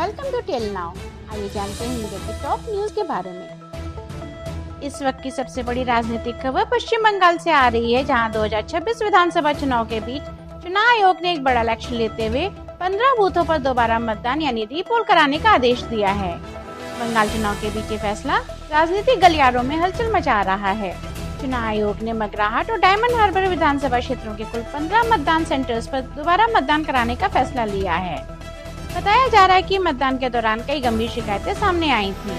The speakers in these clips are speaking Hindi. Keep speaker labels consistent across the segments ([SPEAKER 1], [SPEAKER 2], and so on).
[SPEAKER 1] Welcome to tell now. आइए जानते हैं इंडिया के टॉप न्यूज के बारे में। इस वक्त की सबसे बड़ी राजनीतिक खबर पश्चिम बंगाल से आ रही है, जहां 2026 विधानसभा चुनाव के बीच चुनाव आयोग ने एक बड़ा लक्ष्य लेते हुए 15 बूथों पर दोबारा मतदान यानी रीपोल कराने का आदेश दिया है। बंगाल चुनाव के बीच ये फैसला राजनीतिक गलियारों में हलचल मचा रहा है। चुनाव आयोग ने मगराहट और डायमंड हार्बर विधानसभा क्षेत्रों के कुल 15 मतदान सेंटर्स पर दोबारा मतदान कराने का फैसला लिया है। बताया जा रहा है कि मतदान के दौरान कई गंभीर शिकायतें सामने आई थीं,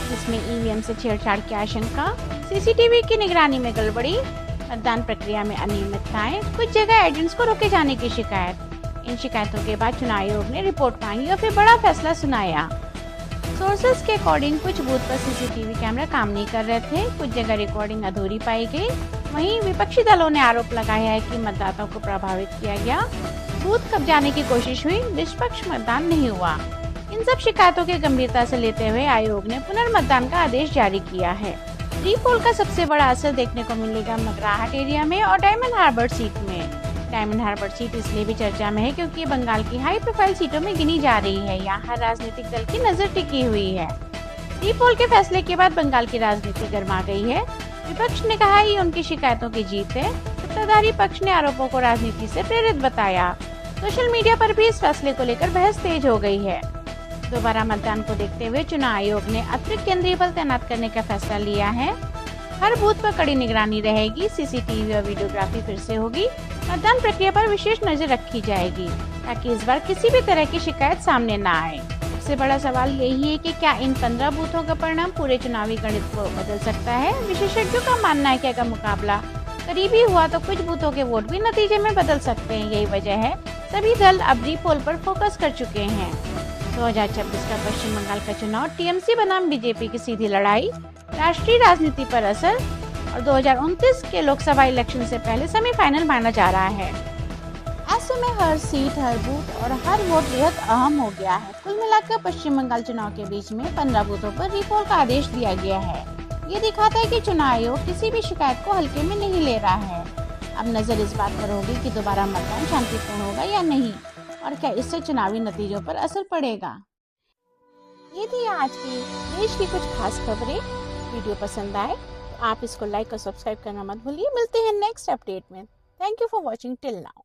[SPEAKER 1] जिसमें ईवीएम से छेड़छाड़ की आशंका, सीसीटीवी की निगरानी में गड़बड़ी, मतदान प्रक्रिया में अनियमितताएं, कुछ जगह एजेंट्स को रोके जाने की शिकायत। इन शिकायतों के बाद चुनाव आयोग ने रिपोर्ट मांगी और फिर बड़ा फैसला सुनाया। सोर्सेस के अकॉर्डिंग कुछ बूथ पर सीसीटीवी कैमरा काम नहीं कर रहे थे, कुछ जगह रिकॉर्डिंग अधूरी पाई गई। वहीं विपक्षी दलों ने आरोप लगाया है कि मतदाताओं को प्रभावित किया गया, बूथ कब्जाने की कोशिश हुई, निष्पक्ष मतदान नहीं हुआ। इन सब शिकायतों की गंभीरता से लेते हुए आयोग ने पुनर्मतदान का आदेश जारी किया है। रीपोल का सबसे बड़ा असर देखने को मिलेगा मगराहट एरिया में और डायमंड हार्बर सीट में। डायमंड हार्बर सीट इसलिए भी चर्चा में है क्योंकि ये बंगाल की हाई प्रोफाइल सीटों में गिनी जा रही है। यहाँ हर राजनीतिक दल की नजर टिकी हुई है। रीपोल के फैसले के बाद बंगाल की राजनीति गर्मा गई है। विपक्ष ने कहा ये उनकी शिकायतों की जीत है। सत्ताधारी पक्ष ने आरोपों को राजनीति से प्रेरित बताया। सोशल मीडिया पर भी इस फैसले को लेकर बहस तेज हो गई है। दोबारा मतदान को देखते हुए चुनाव आयोग ने अतिरिक्त केंद्रीय बल तैनात करने का फैसला लिया है। हर बूथ पर कड़ी निगरानी रहेगी, सीसीटीवी और वीडियोग्राफी फिर से होगी। मतदान प्रक्रिया पर विशेष नजर रखी जाएगी ताकि इस बार किसी भी तरह की शिकायत सामने न आए। सबसे बड़ा सवाल यही है कि क्या इन 15 बूथों का परिणाम पूरे चुनावी गणित को बदल सकता है। विशेषज्ञों का मानना है कि अगर मुकाबला करीबी हुआ तो कुछ बूथों के वोट भी नतीजे में बदल सकते हैं। यही वजह है सभी दल अब रीपोल पर फोकस कर चुके हैं। 2026 का पश्चिम बंगाल का चुनाव टीएमसी बनाम बीजेपी की सीधी लड़ाई, राष्ट्रीय राजनीति पर असर और 2029 के लोकसभा इलेक्शन से पहले सेमीफाइनल माना जा रहा है। ऐसे में हर सीट, हर बूथ और हर वोट बेहद अहम हो गया है। कुल मिलाकर पश्चिम बंगाल चुनाव के बीच में 15 बूथों पर रीपोल का आदेश दिया गया है। ये दिखाता है कि चुनाव आयोग किसी भी शिकायत को हल्के में नहीं ले रहा है। अब नजर इस बात पर होगी कि दोबारा मतदान शांतिपूर्ण होगा या नहीं और क्या इससे चुनावी नतीजों पर असर पड़ेगा। ये थी आज की देश की कुछ खास खबरें। वीडियो पसंद आए तो आप इसको लाइक और सब्सक्राइब करना मत भूलिए। मिलते हैं नेक्स्ट अपडेट में। Thank you for watching till now.